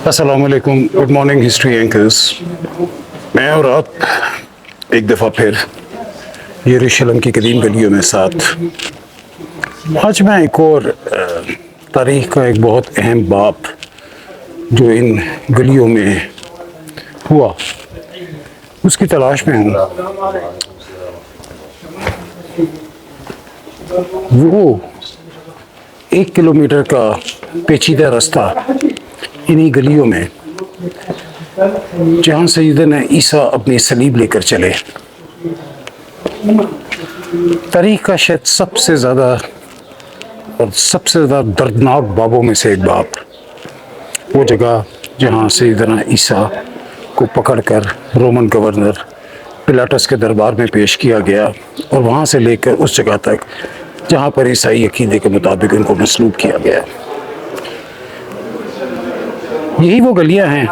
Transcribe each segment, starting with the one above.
السلام علیکم، good morning history anchors. میں اور آپ ایک دفعہ پھر یروشلم کی قدیم گلیوں میں ساتھ. آج میں ایک اور تاریخ کا ایک بہت اہم باب جو ان گلیوں میں ہوا اس کی تلاش میں ہوں. وہ 1 کلومیٹر کا پیچیدہ رستہ انہی گلیوں میں جہاں سیدنا عیسیٰ اپنی صلیب لے کر چلے. تاریخ کا شاید سب سے زیادہ دردناک بابوں میں سے ایک باب، وہ جگہ جہاں سیدنا عیسیٰ کو پکڑ کر رومن گورنر پلاٹس کے دربار میں پیش کیا گیا، اور وہاں سے لے کر اس جگہ تک جہاں پر عیسائی عقیدے کے مطابق ان کو مصلوب کیا گیا. یہی وہ گلیاں ہیں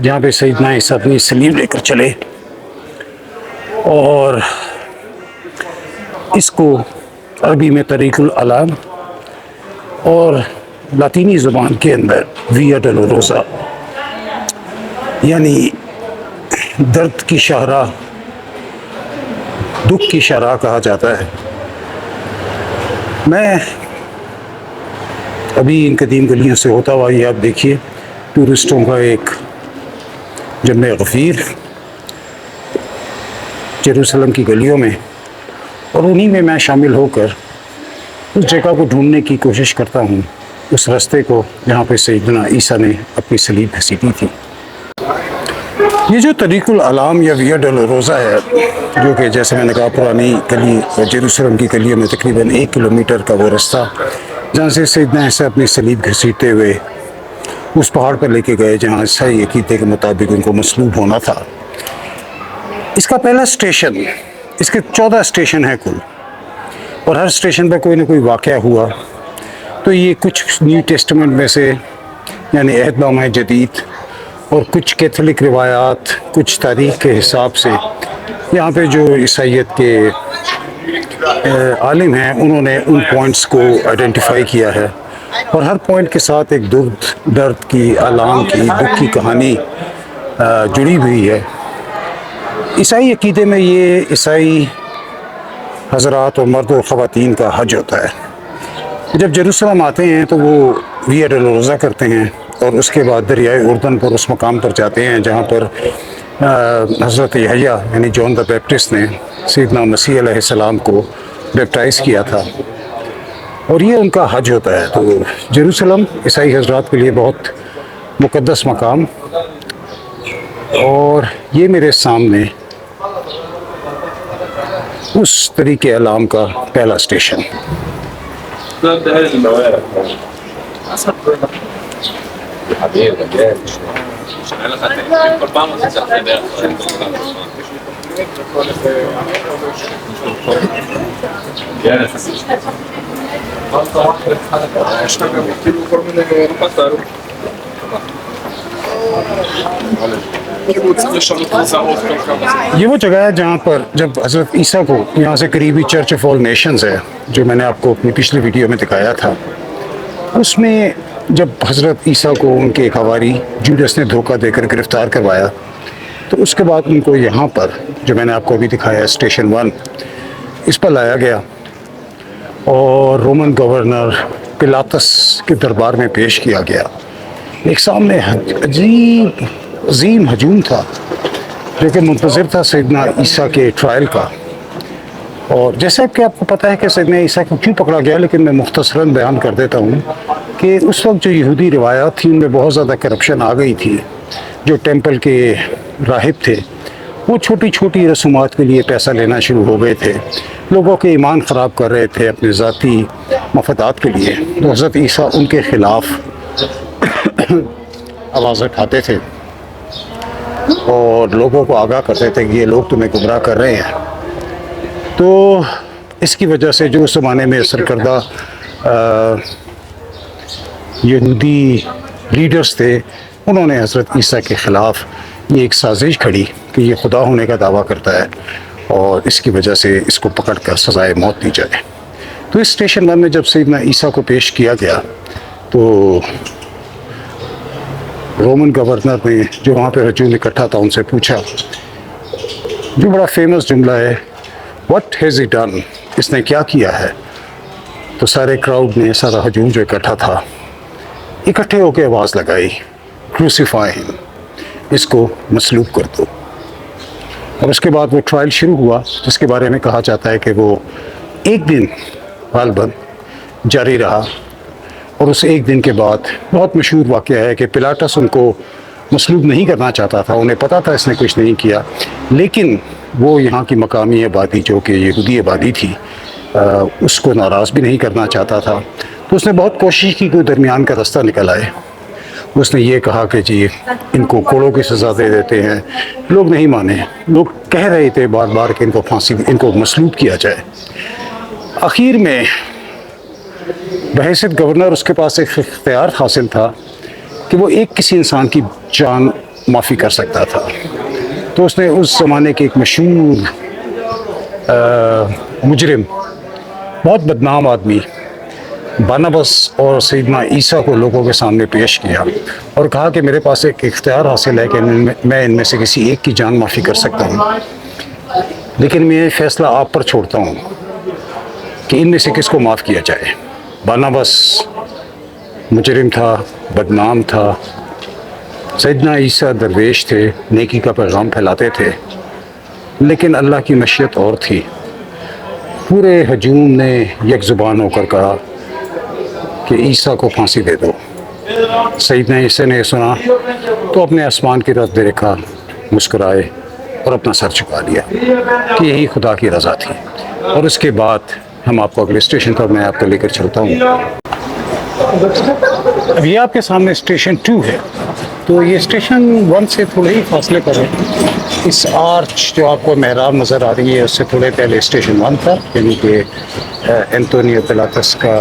جہاں پہ سیدنا عیسیٰ اپنی صلیب لے کر چلے، اور اس کو عربی میں طریق العلام اور لاطینی زبان کے اندر ویا ڈولوروسا یعنی درد کی شاہراہ، دکھ کی شاہراہ کہا جاتا ہے. میں ابھی ان قدیم گلیوں سے ہوتا ہوا، یہ آپ دیکھیے ٹورسٹوں کا ایک جمع غفیر یروشلم کی گلیوں میں، اور انہی میں میں شامل ہو کر اس جگہ کو ڈھونڈنے کی کوشش کرتا ہوں، اس رستے کو جہاں پہ سیدنا عیسیٰ نے اپنی صلیب گھسیٹی تھی. یہ جو طریق العلام یا ویا ڈولوروسا ہے، جو کہ جیسے میں نے کہا پرانی گلی یروشلم کی گلیوں میں تقریباً 1 کلومیٹر کا وہ رستہ جہاں سے سیدنا عیسیٰ اپنی صلیب گھسیٹتے ہوئے اس پہاڑ پر لے کے گئے جہاں عیسائی عقیدے کے مطابق ان کو مصلوب ہونا تھا. اس کا پہلا اسٹیشن، اس کے 14 اسٹیشن ہیں کل، اور ہر اسٹیشن پہ کوئی نہ کوئی واقعہ ہوا. تو یہ کچھ نیو ٹیسٹمنٹ میں سے یعنی عہد نامہ جدید اور کچھ کیتھولک روایات، کچھ تاریخ کے حساب سے یہاں پہ جو عیسائیت کے عالم ہیں انہوں نے ان پوائنٹس کو آئیڈینٹیفائی کیا ہے، اور ہر پوائنٹ کے ساتھ ایک درد کی، آلام کی، دکھ کی کہانی جڑی ہوئی ہے. عیسائی عقیدے میں یہ عیسائی حضرات اور مرد و خواتین کا حج ہوتا ہے. جب یروشلم آتے ہیں تو وہ ویا ڈولوروسا کرتے ہیں، اور اس کے بعد دریائے اردن پر اس مقام پر جاتے ہیں جہاں پر حضرت یحییٰ یعنی جون دا بیپٹسٹ نے سیدنا مسیح علیہ السلام کو بیپٹائز کیا تھا، اور یہ ان کا حج ہوتا ہے. تو یروشلم عیسائی حضرات کے لیے بہت مقدس مقام، اور یہ میرے سامنے اس طریق علام کا پہلا اسٹیشن. یہ وہ جگہ ہے جہاں پر جب حضرت عیسیٰ کو یہاں سے قریبی چرچ آف آل نیشنز ہے جو میں نے آپ کو اپنی پچھلی ویڈیو میں دکھایا تھا، اس میں جب حضرت عیسیٰ کو ان کے ایک حواری جوڈس نے دھوکہ دے کر گرفتار کروایا، تو اس کے بعد ان کو یہاں پر جو میں نے آپ کو ابھی دکھایا اسٹیشن 1 اس پر لایا گیا، اور رومن گورنر پلاطس کے دربار میں پیش کیا گیا. ایک سامنے عظیم ہجوم تھا جو کہ منتظر تھا سیدنا عیسیٰ کے ٹرائل کا. اور جیسا کہ آپ کو پتہ ہے کہ سیدنا عیسیٰ کو کیوں پکڑا گیا، لیکن میں مختصراً بیان کر دیتا ہوں کہ اس وقت جو یہودی روایات تھیں ان میں بہت زیادہ کرپشن آ گئی تھی. جو ٹیمپل کے راہب تھے وہ چھوٹی چھوٹی رسومات کے لیے پیسہ لینا شروع ہو گئے تھے، لوگوں کے ایمان خراب کر رہے تھے اپنے ذاتی مفادات کے لیے. تو حضرت عیسیٰ ان کے خلاف آواز اٹھاتے تھے اور لوگوں کو آگاہ کرتے تھے کہ یہ لوگ تمہیں گمراہ کر رہے ہیں. تو اس کی وجہ سے جو اس زمانے میں سرکردہ یہودی لیڈرز تھے انہوں نے حضرت عیسیٰ کے خلاف یہ ایک سازش کھڑی کہ یہ خدا ہونے کا دعویٰ کرتا ہے، اور اس کی وجہ سے اس کو پکڑ کر سزائے موت دی جائے. تو اس اسٹیشن 1 میں جب سیدنا عیسیٰ کو پیش کیا گیا تو رومن گورنر نے جو وہاں پہ ہجوم اکٹھا تھا ان سے پوچھا، جو بڑا فیمس جملہ ہے، واٹ ہیز ہی ڈن، اس نے کیا کیا ہے؟ تو سارے کراؤڈ نے، سارا ہجوم جو اکٹھا تھا، اکٹھے ہو کے آواز لگائی، کروسیفائی ہم، اس کو مصلوب کر دو۔ اور اس کے بعد وہ ٹرائل شروع ہوا، جس کے بارے میں کہا جاتا ہے کہ وہ ایک دن غالباً جاری رہا۔ اور اس ایک دن کے بعد بہت مشہور واقعہ ہے کہ پلاٹس ان کو مصلوب نہیں کرنا چاہتا تھا، انہیں پتہ تھا اس نے کچھ نہیں کیا، لیکن وہ یہاں کی مقامی آبادی جو کہ یہودی آبادی تھی اس کو ناراض بھی نہیں کرنا چاہتا تھا۔ تو اس نے بہت کوشش کی کہ درمیان کا راستہ نکل آئے۔ اس نے یہ کہا کہ جی ان کو کوڑوں کی سزا دے دیتے ہیں، لوگ نہیں مانے، لوگ کہہ رہے تھے بار بار کہ ان کو مصلوب کیا جائے۔ آخر میں بحیثیت گورنر اس کے پاس ایک اختیار حاصل تھا کہ وہ کسی انسان کی جان معافی کر سکتا تھا۔ تو اس نے اس زمانے کے ایک مشہور مجرم، بہت بدنام آدمی بارناباس اور سیدنا عیسیٰ کو لوگوں کے سامنے پیش کیا اور کہا کہ میرے پاس ایک اختیار حاصل ہے کہ میں ان میں سے کسی ایک کی جان معافی کر سکتا ہوں، لیکن میں یہ فیصلہ آپ پر چھوڑتا ہوں کہ ان میں سے کس کو معاف کیا جائے۔ بارناباس مجرم تھا، بدنام تھا، سیدنا عیسیٰ درویش تھے، نیکی کا پیغام پھیلاتے تھے، لیکن اللہ کی مشیت اور تھی۔ پورے ہجوم نے یک زبان ہو کر کہا کہ عیسیٰ کو پھانسی دے دو۔ سیدنا عیسیٰ نے سنا تو اپنے آسمان کی طرف دیکھا، مسکرائے اور اپنا سر جھکا لیا کہ یہی خدا کی رضا تھی۔ اور اس کے بعد ہم آپ کو اگلے اسٹیشن پر میں آپ کو لے کر چلتا ہوں۔ اب یہ آپ کے سامنے اسٹیشن 2 ہے، تو یہ اسٹیشن 1 سے تھوڑے ہی فاصلے پر ہے۔ اس آرچ جو آپ کو محراب نظر آ رہی ہے اس سے تھوڑے پہلے اسٹیشن 1 تھا، یعنی کہ انتونیو پلاٹس کا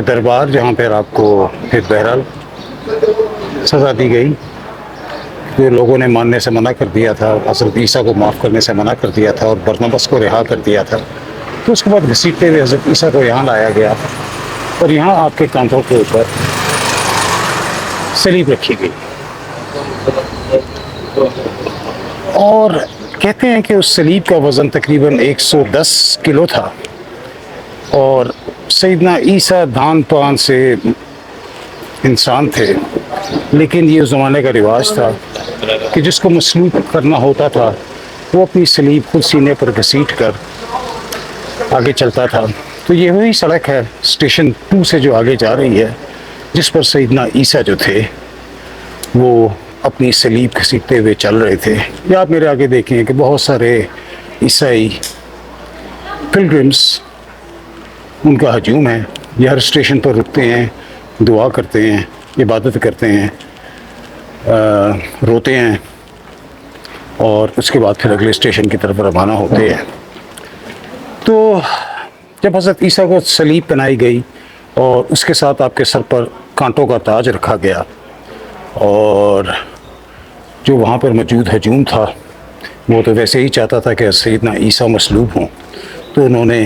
دربار، جہاں پر آپ کو پھر بہرحال سزا دی گئی۔ جو لوگوں نے ماننے سے منع کر دیا تھا، حضرت عیسیٰ کو معاف کرنے سے منع کر دیا تھا اور برناباس کو رہا کر دیا تھا، تو اس کے بعد گھسیٹتے ہوئے حضرت عیسیٰ کو یہاں لایا گیا اور یہاں آپ کے کانٹوں کے اوپر صلیب رکھی گئی۔ اور کہتے ہیں کہ اس صلیب کا وزن تقریباً 110 کلو تھا، اور سیدنا عیسیٰ دھان پان سے انسان تھے، لیکن یہ اس زمانے کا رواج تھا کہ جس کو مصلوب کرنا ہوتا تھا وہ اپنی صلیب خود سینے پر گھسیٹ کر آگے چلتا تھا۔ تو یہ وہی سڑک ہے اسٹیشن 2 سے جو آگے جا رہی ہے، جس پر سیدنا عیسیٰ جو تھے وہ اپنی صلیب گھسیٹتے ہوئے چل رہے تھے۔ یا آپ میرے آگے دیکھیں کہ بہت سارے عیسائی پلگرمز، ان کا ہجوم ہے، یہ ہر اسٹیشن پر رکتے ہیں، دعا کرتے ہیں، عبادت کرتے ہیں، روتے ہیں، اور اس کے بعد پھر اگلے اسٹیشن کی طرف روانہ ہوتے ہیں۔ تو جب حضرت عیسیٰ کو صلیب پہنائی گئی اور اس کے ساتھ آپ کے سر پر کانٹوں کا تاج رکھا گیا، اور جو وہاں پر موجود ہجوم تھا وہ تو ویسے ہی چاہتا تھا کہ سیدنا عیسیٰ مصلوب ہوں، تو انہوں نے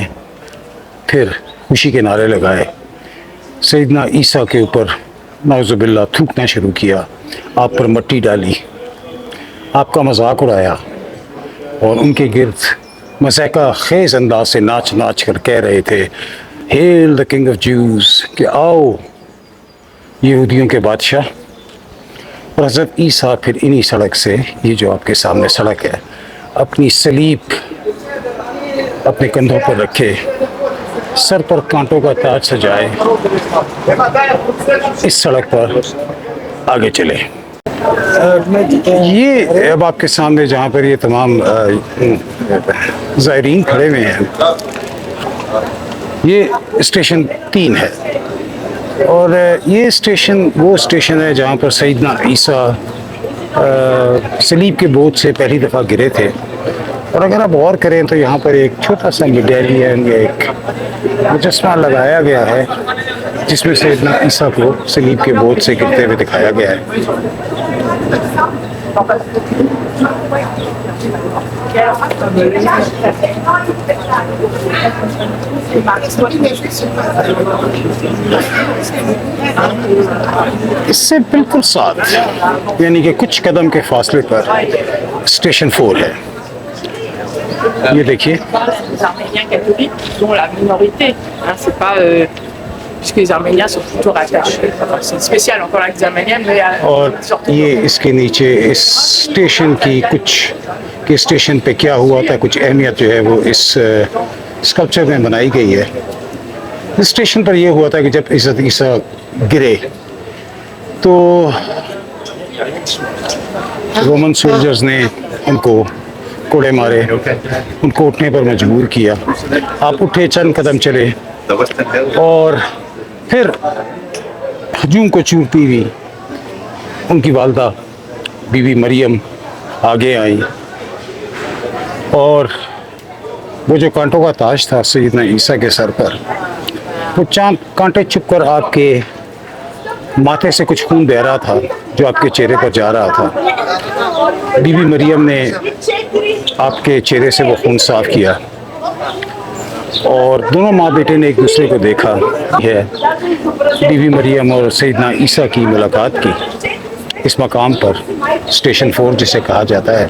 پھر خوشی کے نعرے لگائے، سیدنا عیسیٰ کے اوپر نعوذ باللہ تھوکنا شروع کیا، آپ پر مٹی ڈالی، آپ کا مذاق اڑایا، اور ان کے گرد مضحکہ خیز انداز سے ناچ ناچ کر کہہ رہے تھے، hail the king of Jews, کہ آؤ یہودیوں کے بادشاہ۔ اور حضرت عیسیٰ پھر انہی سڑک سے، یہ جو آپ کے سامنے سڑک ہے، اپنی صلیب اپنے کندھوں پر رکھے، سر پر کانٹوں کا تاج سجائے، اس سڑک پر آگے چلے۔ یہ اب آپ کے سامنے جہاں پر یہ تمام زائرین کھڑے ہوئے ہیں، یہ اسٹیشن 3 ہے، اور یہ اسٹیشن وہ اسٹیشن ہے جہاں پر سیدنا عیسیٰ صلیب کے بوجھ سے پہلی دفعہ گرے تھے۔ اور اگر آپ غور کریں تو یہاں پر ایک چھوٹا سا میڈیلین یا ایک مجسمہ لگایا گیا ہے جس میں سیدنا عیسیٰ کو صلیب کے بوجھ سے گرتے ہوئے دکھایا گیا ہے۔ اس سے بالکل ساتھ یعنی کہ کچھ قدم کے فاصلے پر اسٹیشن 4 ہے. یہ دیکھیے. Les Arméniens catholiques qui sont la minorité. Hein, c'est pas, puisque les Arméniens sont plutôt rattachés. Enfin, c'est spécial encore avec les Arméniens, mais اور یہ اس کے نیچے اس اسٹیشن کی کچھ کہ اسٹیشن پہ کیا ہوا تھا کچھ اہمیت جو ہے وہ اس اسکلپچر میں بنائی گئی ہے. اس اسٹیشن پر یہ ہوا تھا کہ جب عزت عیسیٰ گرے تو رومن سولجرز نے ان کو کوڑے مارے, ان کو اٹھنے پر مجبور کیا. آپ اٹھے, چند قدم چلے اور پھر ہجوم کو چورتی ہوئی ان کی والدہ بی بی مریم آگے آئیں اور وہ جو کانٹوں کا تاج تھا سیدنا عیسیٰ کے سر پر, وہ چاند کانٹے چھپ کر آپ کے ماتھے سے کچھ خون بہہ رہا تھا جو آپ کے چہرے پر جا رہا تھا. بی بی مریم نے آپ کے چہرے سے وہ خون صاف کیا اور دونوں ماں بیٹے نے ایک دوسرے کو دیکھا. ہے بی بی مریم اور سیدنا عیسیٰ کی ملاقات کی اس مقام پر, اسٹیشن 4 جسے کہا جاتا ہے.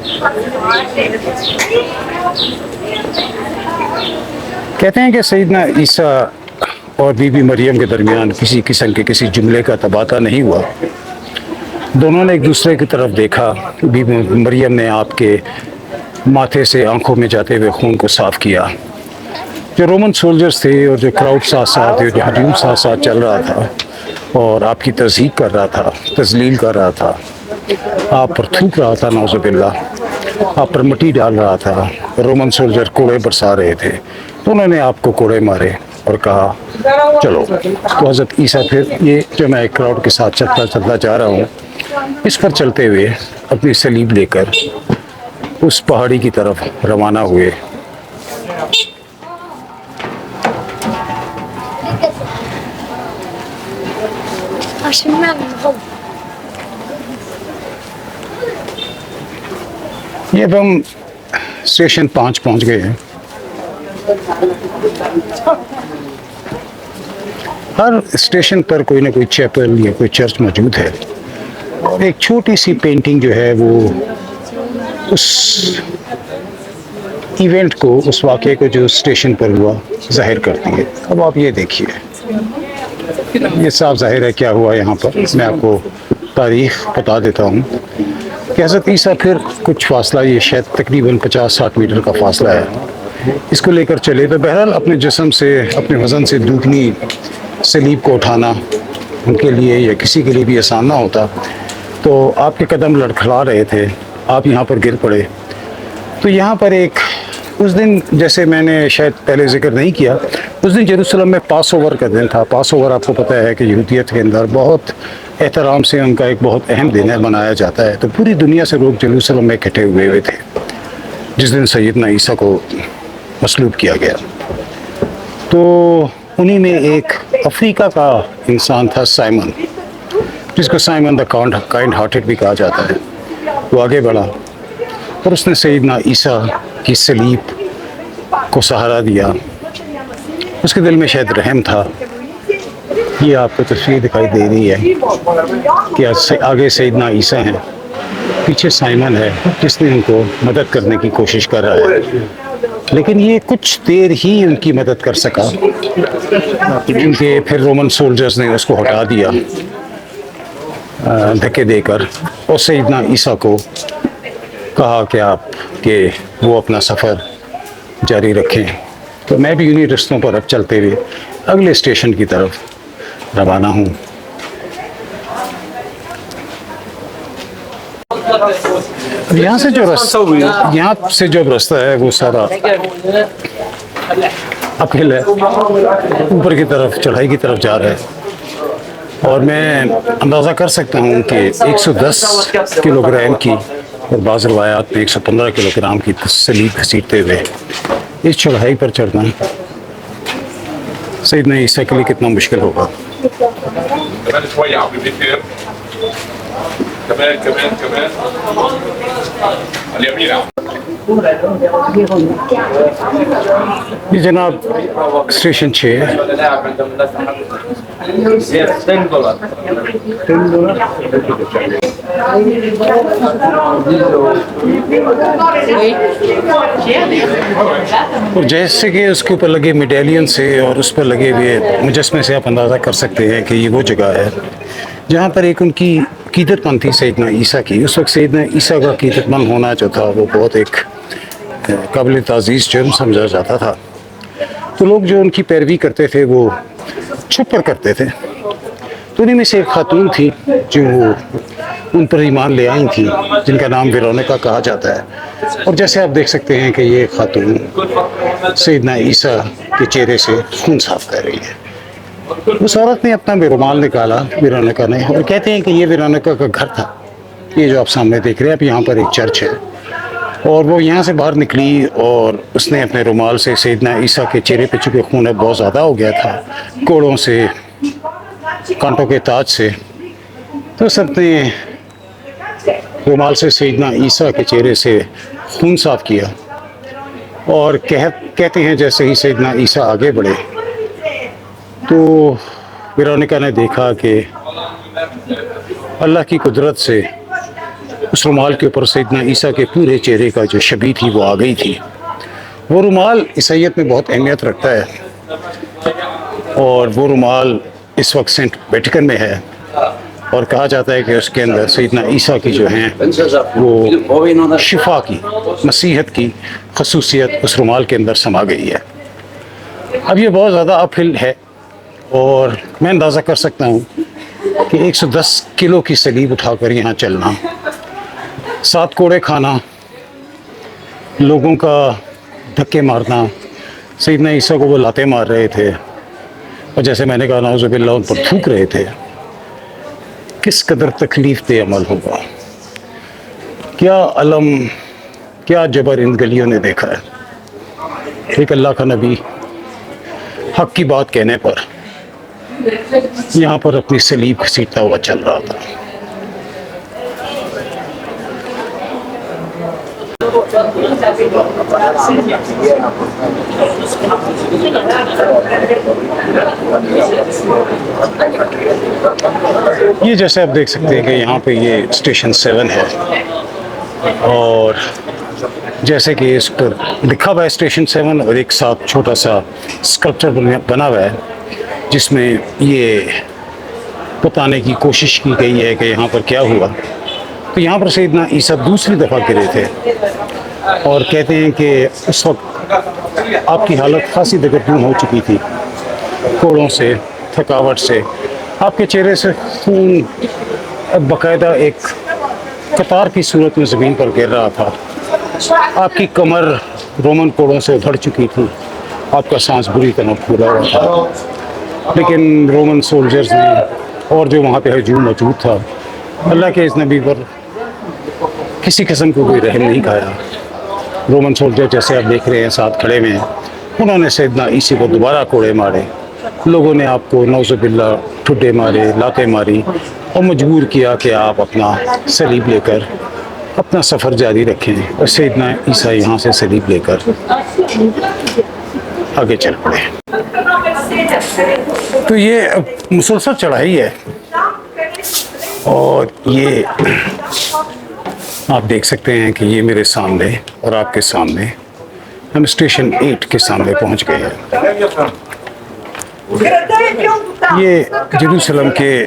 کہتے ہیں کہ سیدنا عیسیٰ اور بی بی مریم کے درمیان کسی قسم کے کسی جملے کا تبادلہ نہیں ہوا. دونوں نے ایک دوسرے کی طرف دیکھا. بی بی مریم نے آپ کے ماتھے سے آنکھوں میں جاتے ہوئے خون کو صاف کیا. جو رومن سولجرز تھے اور جو کراؤڈ ساتھ ساتھ جو ہجوم ساتھ ساتھ چل رہا تھا اور آپ کی تذہیب کر رہا تھا, تذلیل کر رہا تھا, آپ پر تھوک رہا تھا, نعوذ باللہ آپ پر مٹی ڈال رہا تھا, رومن سولجر کوڑے برسا رہے تھے, تو انہوں نے آپ کو کوڑے مارے اور کہا چلو. تو حضرت عیسیٰ پھر یہ جو میں ایک کراؤڈ کے ساتھ چلتا جا رہا ہوں, اس پر چلتے ہوئے اپنی صلیب لے کر اس پہاڑی کی طرف روانہ ہوئے. یہ اب ہم اسٹیشن 5 پہنچ گئے ہیں. ہر اسٹیشن پر کوئی نہ کوئی چیپل یا کوئی چرچ موجود ہے اور ایک چھوٹی سی پینٹنگ جو ہے وہ اس ایونٹ کو, اس واقعے کو جو اسٹیشن پر ہوا ظاہر کرتی ہے. اب آپ یہ دیکھیے, یہ صاف ظاہر ہے کیا ہوا یہاں پر. میں آپ کو تاریخ بتا دیتا ہوں کہ حضرت عیسیٰ پھر کچھ فاصلہ, یہ شاید تقریباً 50-60 میٹر کا فاصلہ ہے, اس کو لے کر چلے. تو بہرحال اپنے جسم سے, اپنے وزن سے دگنی صلیب کو اٹھانا ان کے لیے یا کسی کے لیے بھی آسان نہ ہوتا. تو آپ کے قدم لڑکھڑا رہے تھے, آپ یہاں پر گر پڑے. تو یہاں پر ایک اس دن, جیسے میں نے شاید پہلے ذکر نہیں کیا, اس دن یروشلم میں پاس اوور کا دن تھا. پاس اوور آپ کو پتہ ہے کہ یہودیت کے اندر بہت احترام سے ان کا ایک بہت اہم دن ہے, منایا جاتا ہے. تو پوری دنیا سے لوگ یروشلم میں اکٹھے ہوئے تھے جس دن سیدنا عیسیٰ کو مصلوب کیا گیا. تو انہی میں ایک افریقہ کا انسان تھا, سائمن, جس کو سائمن دا کائنڈ ہارٹڈ بھی کہا جاتا ہے. وہ آگے بڑھا اور اس نے سیدنا عیسیٰ کی صلیب کو سہارا دیا. اس کے دل میں شاید رحم تھا. یہ آپ کو تصویر دکھائی دے رہی ہے کہ آگے سیدنا عیسیٰ ہیں, پیچھے سائمن ہے جس نے ان کو مدد کرنے کی کوشش کر رہا ہے. لیکن یہ کچھ دیر ہی ان کی مدد کر سکا کیونکہ پھر رومن سولجرز نے اس کو ہٹا دیا دھکے دے کر, اور سیدنا عیسیٰ کو کہا کہ وہ اپنا سفر جاری رکھیں. تو میں بھی انہی رستوں پر اب چلتے ہوئے اگلے اسٹیشن کی طرف روانہ ہوں. یہاں سے جو رستہ ہے وہ سارا اپ ہل ہے, اوپر کی طرف, چڑھائی کی طرف جا رہا ہے. اور میں اندازہ کر سکتا ہوں کہ 110 کلو گرام کی اور بعض روایات میں 115 کلو گرام کی صلیب گھسیٹتے ہوئے اس چڑھائی پر چڑھنا سیدنا عیسیٰ کے لیے کتنا مشکل ہوگا. یہ جناب اسٹیشن 6 ہے. Yes, $10. اور جیسے کہ اس کے اوپر لگے میڈیلین سے اور اس پر لگے ہوئے مجسمے سے آپ اندازہ کر سکتے ہیں کہ یہ وہ جگہ ہے جہاں پر ایک ان کی عقیدت مند تھی سیدنا عیسیٰ کی. اس وقت سیدنا عیسیٰ کا عقیدت مند ہونا جو تھا وہ بہت ایک قابل تعزیز جرم سمجھا جاتا تھا. تو لوگ جو ان کی پیروی کرتے تھے وہ چھپ کر کرتے تھے. تو انہیں میں سے ایک خاتون تھی جو ان پر ایمان لے آئی تھی جن کا نام ویرونیکا کہا جاتا ہے. اور جیسے آپ دیکھ سکتے ہیں کہ یہ خاتون سیدنا عیسیٰ کے چہرے سے خون صاف کر رہی ہے. اس عورت نے اپنا بے رومال نکالا ویرونیکا نے, اور کہتے ہیں کہ یہ ویرونیکا کا گھر تھا. یہ جو آپ سامنے دیکھ رہے ہیں, اب یہاں پر ایک چرچ ہے, اور وہ یہاں سے باہر نکلی اور اس نے اپنے رومال سے سیدنا عیسیٰ کے چہرے پہ چونکہ خون بہت زیادہ ہو گیا تھا کوڑوں سے, کانٹوں کے تاج سے, تو اس نے رومال سے سیدنا عیسیٰ کے چہرے سے خون صاف کیا. اور کہتے ہیں جیسے ہی سیدنا عیسیٰ آگے بڑھے تو ویرونیکا نے دیکھا کہ اللہ کی قدرت سے اس رومال کے اوپر سیدنا عیسیٰ کے پورے چہرے کا جو شبیہ تھی وہ آ گئی تھی. وہ رومال عیسائیت میں بہت اہمیت رکھتا ہے, اور وہ رومال اس وقت سینٹ ویٹیکن میں ہے, اور کہا جاتا ہے کہ اس کے اندر سیدنا عیسیٰ کی جو ہیں وہ شفا کی, مسیحت کی خصوصیت اس رومال کے اندر سما گئی ہے. اب یہ بہت زیادہ اپ ہل ہے, اور میں اندازہ کر سکتا ہوں کہ 110 کلو کی سلیب اٹھا کر یہاں چلنا, 7 کوڑے کھانا, لوگوں کا دھکے مارنا. سیدنا عیسیٰ کو وہ لاتے مار رہے تھے, اور جیسے میں نے کہا نعوذ باللہ ان پر تھوک رہے تھے. کس قدر تکلیف دہ عمل ہوگا, کیا علم, کیا جبر ان گلیوں نے دیکھا ہے. ایک اللہ کا نبی حق کی بات کہنے پر یہاں پر اپنی سلیب گھسیٹتا ہوا چل رہا تھا. یہ جیسے آپ دیکھ سکتے ہیں کہ یہاں پہ یہ اسٹیشن 7 ہے, اور جیسے کہ اس پر لکھا ہوا ہے اسٹیشن 7, اور ایک ساتھ چھوٹا سا اسکلپچر بنا ہوا ہے جس میں یہ بتانے کی کوشش کی گئی ہے کہ یہاں پر کیا ہوا. تو یہاں پر سیدنا عیسیٰ دوسری دفعہ گرے تھے, اور کہتے ہیں کہ اس وقت آپ کی حالت خاصی دگرگون ہو چکی تھی, کوڑوں سے, تھکاوٹ سے. آپ کے چہرے سے خون باقاعدہ ایک قطار کی صورت میں زمین پر گر رہا تھا. آپ کی کمر رومن کوڑوں سے ابھر چکی تھی, آپ کا سانس بری طرح پھولا ہوا تھا. لیکن رومن سولجرز نے اور جو وہاں پہ ہجوم موجود تھا, اللہ کے اس نبی پر کسی قسم کو کوئی رحم نہیں کھایا. رومن سولجر جیسے آپ دیکھ رہے ہیں ساتھ کھڑے میں, انہوں نے سیدنا عیسیٰ کو دوبارہ کوڑے مارے. لوگوں نے آپ کو نعوذ باللہ ٹھڈے مارے, لاتے ماری, اور مجبور کیا کہ آپ اپنا صلیب لے کر اپنا سفر جاری رکھیں. اور سیدنا عیسیٰ یہاں سے صلیب لے کر آگے چل پڑے. تو یہ مسلسل چڑھائی ہے, اور یہ آپ دیکھ سکتے ہیں کہ یہ میرے سامنے اور آپ کے سامنے ہم اسٹیشن 8 کے سامنے پہنچ گئے ہیں. یہ جیروسلم کے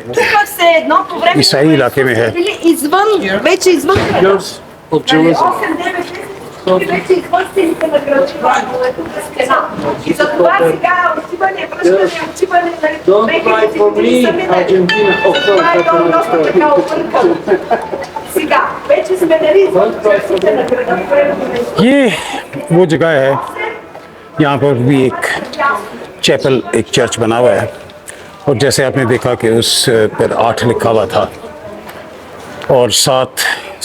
عیسائی علاقے میں ہے. Don't cry for me, Argentina. یہ وہ جگہ ہے, یہاں پر بھی ایک چیپل, ایک چرچ بنا ہوا ہے, اور جیسے آپ نے دیکھا کہ اس پر 8 لکھا ہوا تھا, اور ساتھ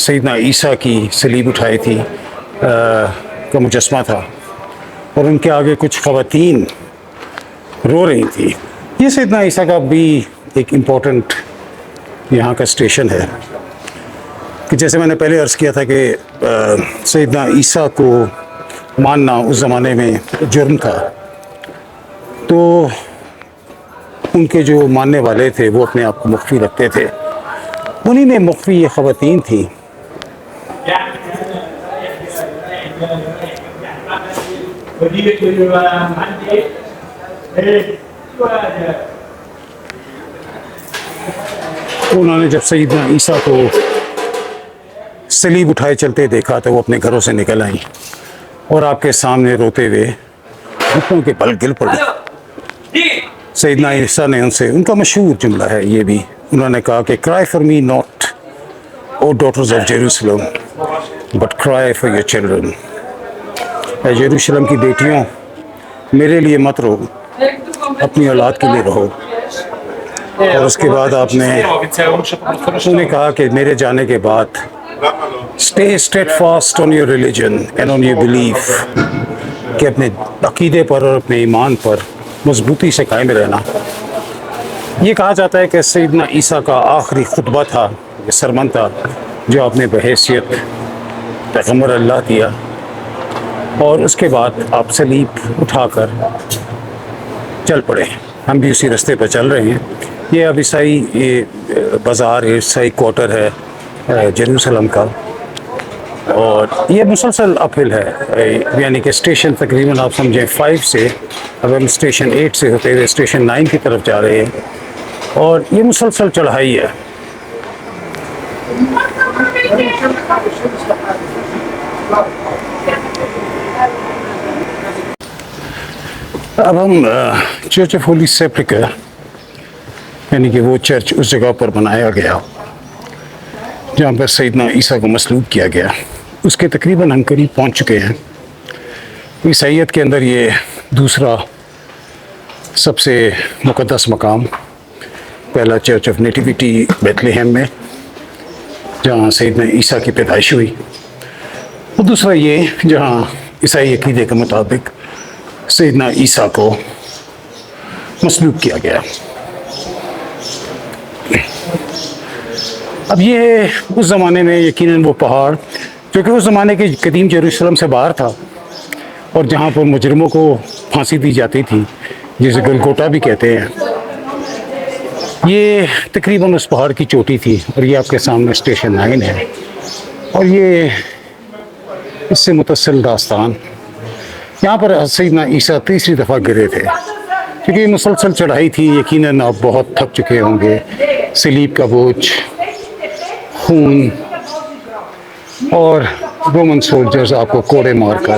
سیدنا عیسیٰ کی صلیب اٹھائی تھی کا مجسمہ تھا, اور ان کے آگے کچھ خواتین رو رہی تھی. یہ سیدنا عیسیٰ کا بھی ایک امپورٹنٹ یہاں کا اسٹیشن ہے, کہ جیسے میں نے پہلے عرض کیا تھا کہ سیدنا عیسیٰ کو ماننا اس زمانے میں جرم تھا. تو ان کے جو ماننے والے تھے وہ اپنے آپ کو مخفی رکھتے تھے. انہی میں مخفی یہ خواتین تھیں. انہوں نے جب سیدنا عیسیٰ کو صلیب اٹھائے چلتے دیکھا تو وہ اپنے گھروں سے نکل آئیں اور آپ کے سامنے روتے ہوئے گھٹنوں کے بل گر پڑی. سیدنا عیسیٰ نے ان کا مشہور جملہ ہے یہ بھی، انہوں نے کہا کہ cry for me not, O daughters of Jerusalem, but cry for your children. اے یروشلم کی بیٹیوں، میرے لیے مت رو، اپنی اولاد کے لیے رہو. اور اس کے بعد آپ نے انہوں نے کہا کہ میرے جانے کے بعد stay steadfast on your religion and on your belief، کہ اپنے عقیدے پر اور اپنے ایمان پر مضبوطی سے قائم رہنا. یہ کہا جاتا ہے کہ سیدنا عیسیٰ کا آخری خطبہ تھا، یہ سرمن تھا جو آپ نے بحیثیت پیغمبر اللہ دیا، اور اس کے بعد آپ صلیب اٹھا کر چل پڑے. ہم بھی اسی راستے پر چل رہے ہیں. یہ اب عیسائی بازار عیسائی کوارٹر ہے جیروسلم کا، اور یہ مسلسل اپ ہل ہے، یعنی کہ اسٹیشن تقریباً آپ سمجھیں 5 سے، اب ہم اسٹیشن 8 سے ہوتے ہوئے اسٹیشن 9 کی طرف جا رہے ہیں، اور یہ مسلسل چڑھائی ہے. اب ہم چرچ آف ہولی سیپریکر، یعنی کہ وہ چرچ اس جگہ پر بنایا گیا جہاں پر سیدنا عیسیٰ کو مصلوب کیا گیا، اس کے تقریباً ہم قریب پہنچ چکے ہیں. عیسائیت کے اندر یہ دوسرا سب سے مقدس مقام، پہلا چرچ آف نیٹیویٹی بیتھ لہم میں جہاں سیدنا عیسیٰ کی پیدائش ہوئی، اور دوسرا یہ جہاں عیسائی عقیدے کے مطابق سیدنا عیسیٰ کو مصلوب کیا گیا. اب یہ اس زمانے میں یقیناً وہ پہاڑ جو کہ اس زمانے کے قدیم یروشلم سے باہر تھا، اور جہاں پر مجرموں کو پھانسی دی جاتی تھی، جسے گلگوٹا بھی کہتے ہیں، یہ تقریباً اس پہاڑ کی چوٹی تھی. اور یہ آپ کے سامنے اسٹیشن 9 ہے، اور یہ اس سے متصل داستان. یہاں پر سیدنا عیسیٰ تیسری دفعہ گرے تھے، کیونکہ یہ مسلسل چڑھائی تھی. یقیناً آپ بہت تھک چکے ہوں گے، صلیب کا بوجھ، خون، اور رومن سولجرز آپ کو کوڑے مار کر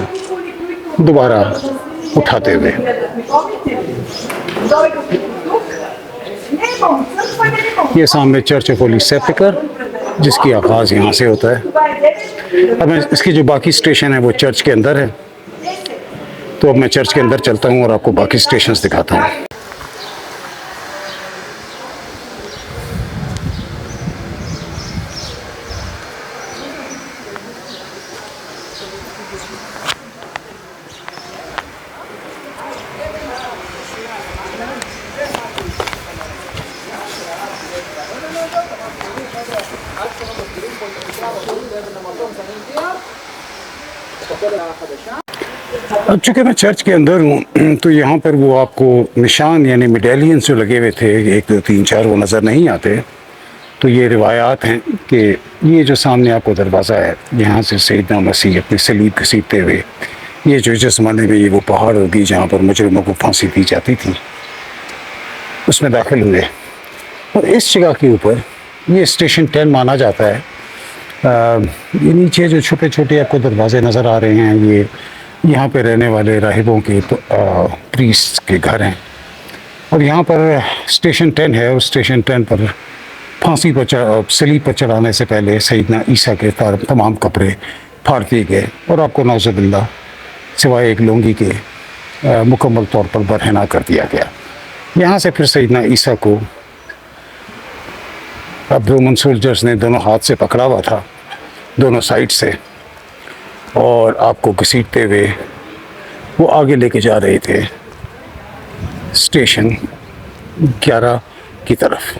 دوبارہ اٹھاتے ہوئے. یہ سامنے چرچ آف ہولی سیپریکر، جس کی آغاز یہاں سے ہوتا ہے. اب اس کی جو باقی اسٹیشن ہے وہ چرچ کے اندر ہے، تو اب میں چرچ کے اندر چلتا ہوں اور آپ کو باقی اسٹیشنز دکھاتا ہوں. اب چونکہ میں چرچ کے اندر ہوں تو یہاں پر وہ آپ کو نشان یعنی میڈیلینز جو لگے ہوئے تھے 1 2 3 4 وہ نظر نہیں آتے. تو یہ روایات ہیں کہ یہ جو سامنے آپ کو دروازہ ہے، یہاں سے سیدنا مسیح اپنی صلیب گھسیٹتے ہوئے یہ جو جس زمانے میں یہ وہ پہاڑ ہوگی جہاں پر مجرموں کو پھانسی دی جاتی تھی، اس میں داخل ہوئے. اور اس جگہ کے اوپر یہ اسٹیشن 10 مانا جاتا ہے. یہ نیچے جو چھوٹے چھوٹے آپ کو دروازے نظر آ رہے ہیں، یہ یہاں پہ رہنے والے راہبوں کے پریسٹ کے گھر ہیں. اور یہاں پر اسٹیشن 10 ہے، اور اسٹیشن 10 پر پھانسی پر صلیب پر چڑھانے سے پہلے سیدنا عیسیٰ کے تمام کپڑے پھاڑ دیے گئے، اور آپ کو نعوذ باللہ سوائے ایک لنگی کے مکمل طور پر برہنہ کر دیا گیا. یہاں سے پھر سیدنا عیسیٰ کو اب رومن سولجرز نے دونوں ہاتھ سے پکڑا ہوا تھا، دونوں سائڈ سے، اور آپ کو گھسیٹتے ہوئے وہ آگے لے کے جا رہے تھے اسٹیشن 11 کی طرف.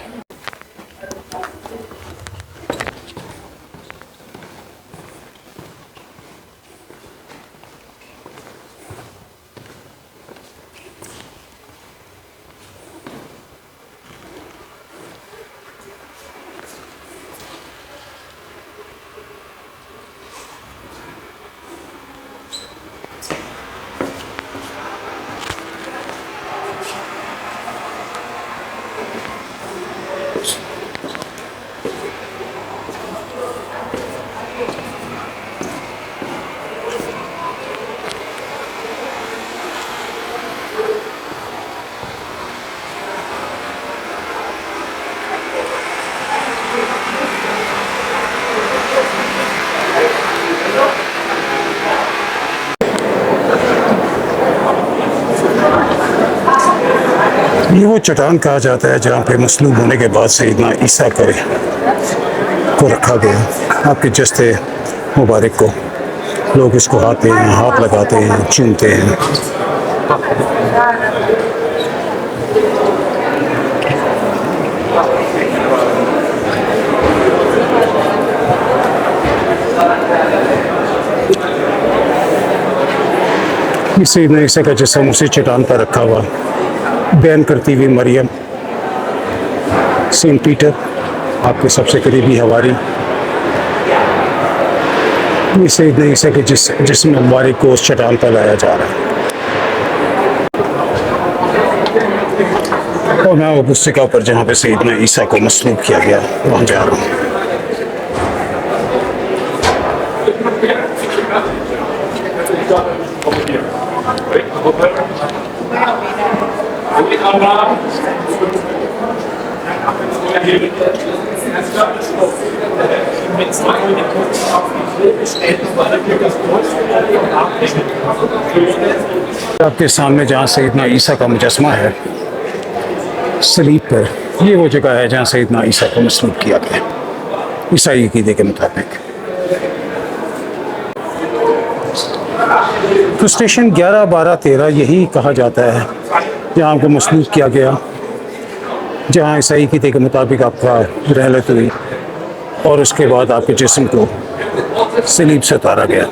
یہ وہ چٹان کہا جاتا ہے جہاں پہ مصلوب ہونے کے بعد سیدنا عیسیٰ کو رکھا گیا۔ آپ کے جستے مبارک کو لوگ اس کو آتے ہیں، ہاتھ لگاتے ہیں، چومتے ہیں۔ یہ سیدنا عیسیٰ کا جسم اسی چٹان پر رکھا ہوا، بیان کرتی ہوئی مریم، سینٹ پیٹر آپ کے سب سے قریبی حواری، یہ سیدنا عیسیٰ کے جسم مبارک کو اس چٹان پر لایا جا رہا ہے۔ اور میں وہ اس جگہ پر جہاں پہ سیدنا عیسیٰ کو مصلوب کیا گیا وہاں جا رہا ہوں۔ آپ کے سامنے جہاں سیدنا عیسیٰ کا مجسمہ ہے صلیب پر، یہ وہ جگہ ہے جہاں سیدنا عیسیٰ کو مصلوب کیا گیا عیسائی عقیدے کے مطابق۔ تو اسٹیشن 11، 12، 13 یہی کہا جاتا ہے جہاں آپ کو مصلوب کیا گیا، جہاں عیسائی عقیدے کے مطابق آپ کا رحلت ہوئی اور اس کے بعد آپ کے جسم کو صلیب سے اتارا گیا۔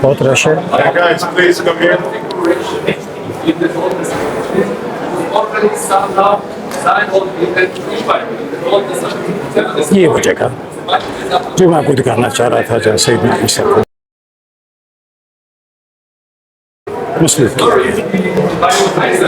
بہت رش ہے۔ Guys, please come here. یہ وہ جگہ جو میں آپ کو دکھانا چاہ رہا تھا جہاں سیدنا عیسیٰ کو مصلوب کیا گیا۔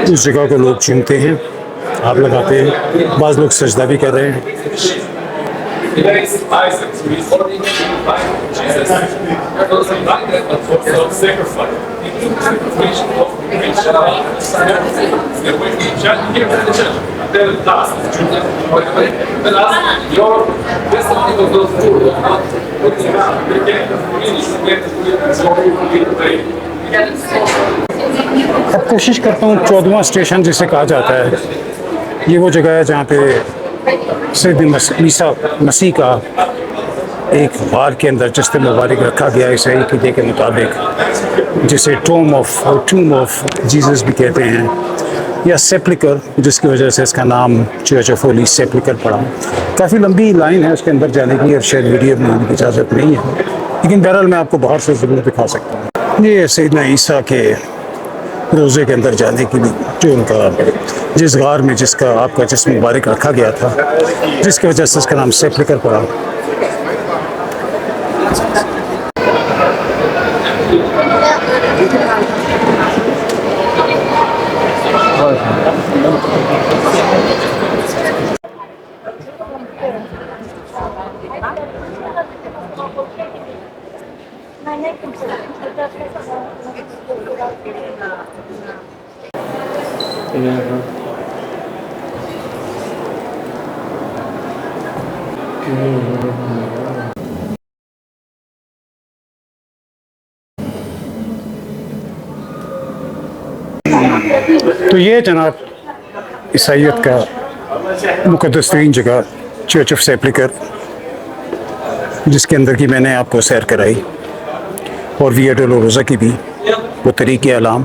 اس جگہ کو لوگ چومتے ہیں، ہاتھ لگاتے ہیں، بعض لوگ سجدہ بھی کر رہے ہیں۔ اب کوشش کرتا ہوں 14واں اسٹیشن جسے کہا جاتا ہے، یہ وہ جگہ ہے جہاں پہ سیدنا عیسیٰ مسیح کا ایک غار کے اندر جسد مبارک رکھا گیا عیسائی عقیدے کے مطابق، جسے ٹوم آف جیزس بھی کہتے ہیں، یا سیپلیکر، جس کی وجہ سے اس کا نام چرچ آف ہولی سیپلیکر پڑا۔ کافی لمبی لائن ہے اس کے اندر جانے کی اور شاید ویڈیو میں ہونے کی اجازت نہیں ہے، لیکن بہرحال میں آپ کو باہر سے ضرور دکھا سکتا ہوں۔ یہ سیدنا عیسیٰ کے روزے کے اندر جانے کے لیے جو ان کا جس غار میں جس کا آپ کا جسم مبارک رکھا گیا تھا، جس کی وجہ سے اس کا نام سیپلیکر پڑا۔ تو یہ جناب عیسائیت کا مقدس ترین جگہ چرچ آف سیپلیکر، جس کے اندر کی میں نے آپ کو سیر کرائی، اور ویا ڈولوروزا کی بھی وہ طریق اعلام۔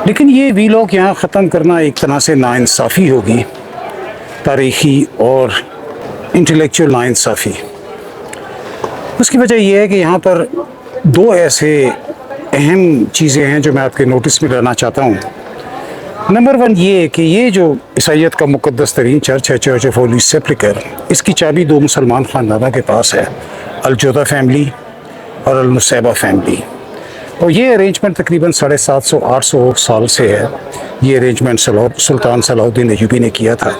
لیکن یہ ویلاگ یہاں ختم کرنا ایک طرح سے ناانصافی ہوگی، تاریخی اور انٹلیکچوئل ناانصافی۔ اس کی وجہ یہ ہے کہ یہاں پر دو ایسے اہم چیزیں ہیں جو میں آپ کے نوٹس میں لانا چاہتا ہوں۔ نمبر 1 یہ کہ یہ جو عیسائیت کا مقدس ترین چرچ ہے، چرچ آف ہولی سیپلکر، اس کی چابی 2 مسلمان خاندانوں کے پاس ہے، الجودہ فیملی اور المصیبہ فیملی، اور یہ ارینجمنٹ تقریباً 750-800 سال سے ہے۔ یہ ارینجمنٹ سلطان صلاح الدین ایوبی نے کیا تھا،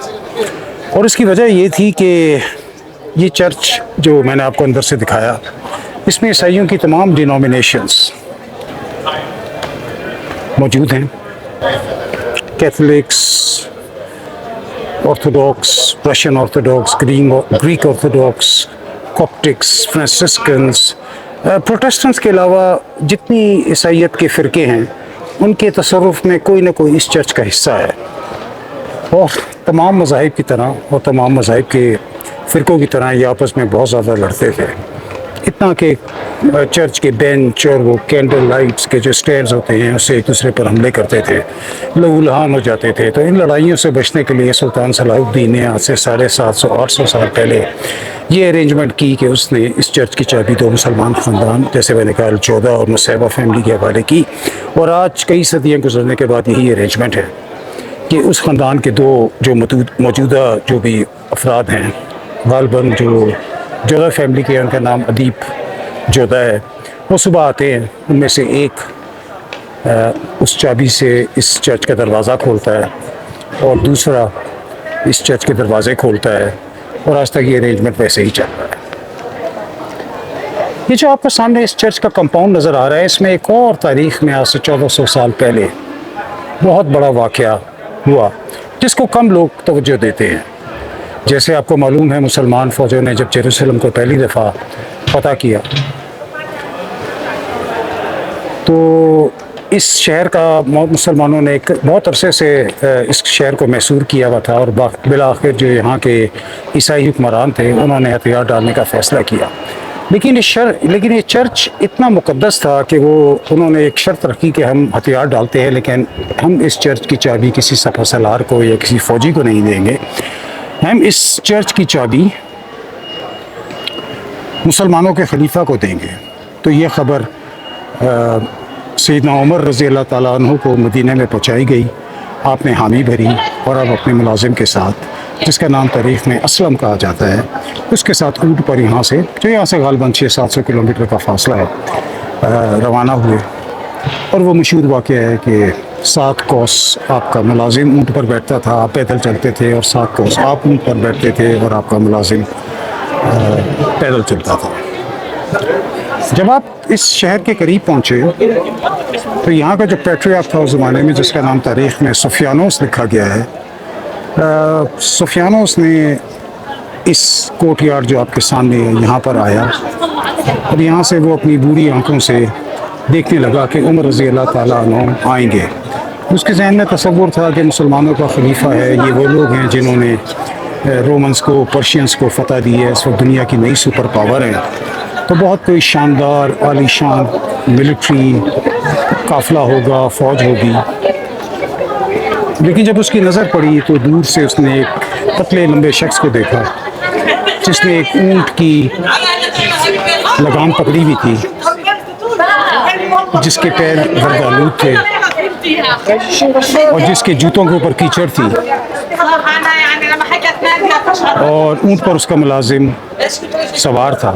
اور اس کی وجہ یہ تھی کہ یہ چرچ جو میں نے آپ کو اندر سے دکھایا، اس میں عیسائیوں کی تمام ڈینومینیشنز موجود ہیں، Catholics, Orthodox, Russian Orthodox, Greek Orthodox, Coptics, Franciscans, Protestants کے علاوہ جتنی عیسائیت کے فرقے ہیں ان کے تصرف میں کوئی نہ کوئی اس چرچ کا حصہ ہے، اور تمام مذاہب کی طرح اور تمام مذاہب کے فرقوں کی طرح یہ آپس میں بہت زیادہ لڑتے تھے، اتنا کہ چرچ کے بینچ اور وہ کینڈل لائٹس کے جو سٹیئرز ہوتے ہیں اس سے ایک دوسرے پر حملے کرتے تھے، لہو لہان ہو جاتے تھے۔ تو ان لڑائیوں سے بچنے کے لیے سلطان صلاح الدین نے آج سے 750-800 سال پہلے یہ ارینجمنٹ کی کہ اس نے اس چرچ کی چابی 2 مسلمان خاندان، جیسے میں نے کہا الجودہ اور مصیبہ فیملی کے حوالے کی، اور آج کئی صدیاں گزرنے کے بعد یہی ارینجمنٹ ہے کہ اس خاندان کے 2 جو موجودہ جو بھی افراد ہیں، غالباً جو جودہ فیملی کے ان کا نام ادیب جودہ ہے، وہ صبح آتے ہیں، ان میں سے ایک اس چابی سے اس چرچ کا دروازہ کھولتا ہے اور دوسرا اس چرچ کے دروازے کھولتا ہے، اور آج تک یہ ارینجمنٹ ویسے ہی چل رہا ہے۔ یہ جو آپ کے سامنے اس چرچ کا کمپاؤنڈ نظر آ رہا ہے، اس میں ایک اور تاریخ میں آج سے 1400 سال پہلے بہت بڑا واقعہ ہوا جس کو کم لوگ توجہ دیتے ہیں۔ جیسے آپ کو معلوم ہے، مسلمان فوجوں نے جب یروشلم کو پہلی دفعہ فتح کیا تو اس شہر کا مسلمانوں نے ایک بہت عرصے سے اس شہر کو محصور کیا ہوا تھا، اور بالآخر جو یہاں کے عیسائی حکمران تھے انہوں نے ہتھیار ڈالنے کا فیصلہ کیا، لیکن یہ چرچ اتنا مقدس تھا کہ انہوں نے ایک شرط رکھی کہ ہم ہتھیار ڈالتے ہیں لیکن ہم اس چرچ کی چابی کسی سپہ سالار کو یا کسی فوجی کو نہیں دیں گے، ہم اس چرچ کی چابی مسلمانوں کے خلیفہ کو دیں گے۔ تو یہ خبر سیدنا عمر رضی اللہ تعالیٰ عنہ کو مدینہ میں پہنچائی گئی، آپ نے حامی بھری، اور اب اپنے ملازم کے ساتھ، جس کا نام تاریخ میں اسلم کہا جاتا ہے، اس کے ساتھ اونٹ پر یہاں سے غالباً 600-700 کلومیٹر کا فاصلہ ہے، روانہ ہوئے۔ اور وہ مشہور واقعہ ہے کہ 7 کوس آپ کا ملازم اونٹ پر بیٹھتا تھا، آپ پیدل چلتے تھے، اور 7 کوس آپ اونٹ پر بیٹھتے تھے اور آپ کا ملازم پیدل چلتا تھا۔ جب آپ اس شہر کے قریب پہنچے تو یہاں کا جو پیٹریارک تھا اس زمانے میں، جس کا نام تاریخ میں سفیانوس لکھا گیا ہے، سفیانوس نے اس کوٹ یارڈ جو آپ کے سامنے ہے یہاں پر آیا، اور یہاں سے وہ اپنی بوڑھی آنکھوں سے دیکھنے لگا کہ عمر رضی اللہ تعالیٰ عنہ آئیں گے۔ اس کے ذہن میں تصور تھا کہ مسلمانوں کا خلیفہ ہے، یہ وہ لوگ ہیں جنہوں نے رومنز کو، پرشینز کو فتح دی ہے، اس وقت دنیا کی نئی سپر پاور ہے، تو بہت کوئی شاندار عالی شان ملٹری قافلہ ہوگا، فوج ہوگی۔ لیکن جب اس کی نظر پڑی تو دور سے اس نے ایک پتلے لمبے شخص کو دیکھا جس نے ایک اونٹ کی لگام پکڑی ہوئی تھی، جس کے پیر گردآلود تھے اور جس کے جوتوں کے اوپر کیچڑ تھی، اور اونٹ پر اس کا ملازم سوار تھا۔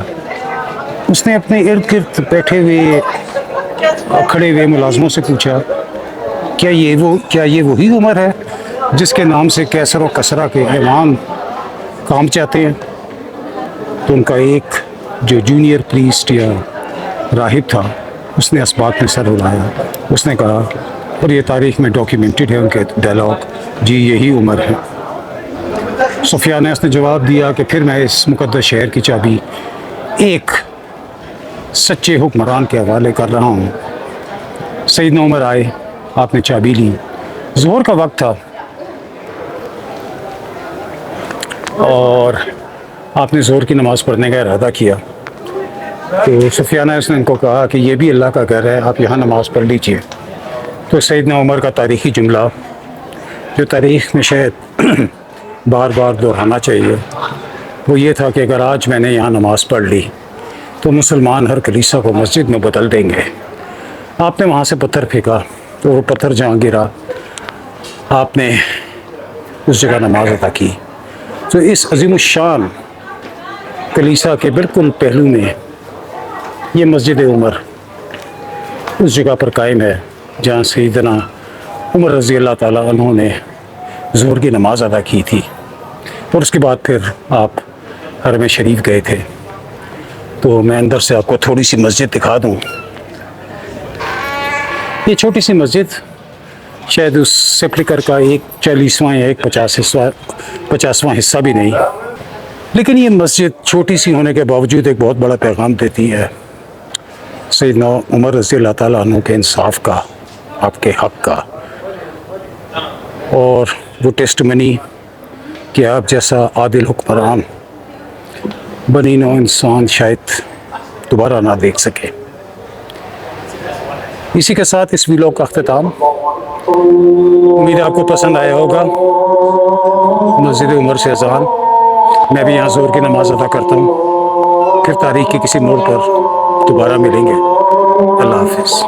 اس نے اپنے ارد گرد بیٹھے ہوئے کھڑے ہوئے ملازموں سے پوچھا، کیا یہ وہی عمر ہے جس کے نام سے کیسر و کسرا کے ایوان کام چاہتے ہیں؟ تو ان کا ایک جو جونیئر پریسٹ یا راہب تھا، اس نے اس بات میں سر ہلایا، اس نے کہا، اور یہ تاریخ میں ڈاکیومنٹڈ ہے ان کے ڈائلاگ، جی یہی عمر ہے۔ سفیانوس نے جواب دیا کہ پھر میں اس مقدس شہر کی چابی ایک سچے حکمران کے حوالے کر رہا ہوں۔ سیدنا عمر آئے، آپ نے چابی لی، ظہر کا وقت تھا، اور آپ نے ظہر کی نماز پڑھنے کا ارادہ کیا، تو سفیانوس نے ان کو کہا کہ یہ بھی اللہ کا گھر ہے، آپ یہاں نماز پڑھ لیجئے۔ تو سیدنا عمر کا تاریخی جملہ جو تاریخ میں شاید بار بار دہرانا چاہیے، وہ یہ تھا کہ اگر آج میں نے یہاں نماز پڑھ لی تو مسلمان ہر کلیسا کو مسجد میں بدل دیں گے۔ آپ نے وہاں سے پتھر پھینکا تو وہ پتھر جہاں گرا آپ نے اس جگہ نماز ادا کی۔ تو اس عظیم الشان کلیسا کے بالکل پہلو میں یہ مسجد عمر اس جگہ پر قائم ہے جہاں سیدنا عمر رضی اللہ تعالیٰ عنہ نے ظہر کی نماز ادا کی تھی، اور اس کے بعد پھر آپ حرم شریف گئے تھے۔ تو میں اندر سے آپ کو تھوڑی سی مسجد دکھا دوں۔ یہ چھوٹی سی مسجد شاید اس سپلکر کا 1/40 یا 1/50 حصہ بھی نہیں، لیکن یہ مسجد چھوٹی سی ہونے کے باوجود ایک بہت بڑا پیغام دیتی ہے سیدنا عمر رضی اللہ تعالیٰ عنہ کے انصاف کا، آپ کے حق کا، اور وہ ٹیسٹمنی کہ آپ جیسا عادل حکمران بنی نوع انسان شاید دوبارہ نہ دیکھ سکے۔ اسی کے ساتھ اس ویلاگ کا اختتام۔ امید ہے آپ کو پسند آیا ہوگا۔ مسجد عمر سے اذان، میں بھی یہاں ظہر کی نماز ادا کرتا ہوں۔ پھر تاریخ کے کسی موڑ پر دوبارہ ملیں گے۔ اللہ حافظ۔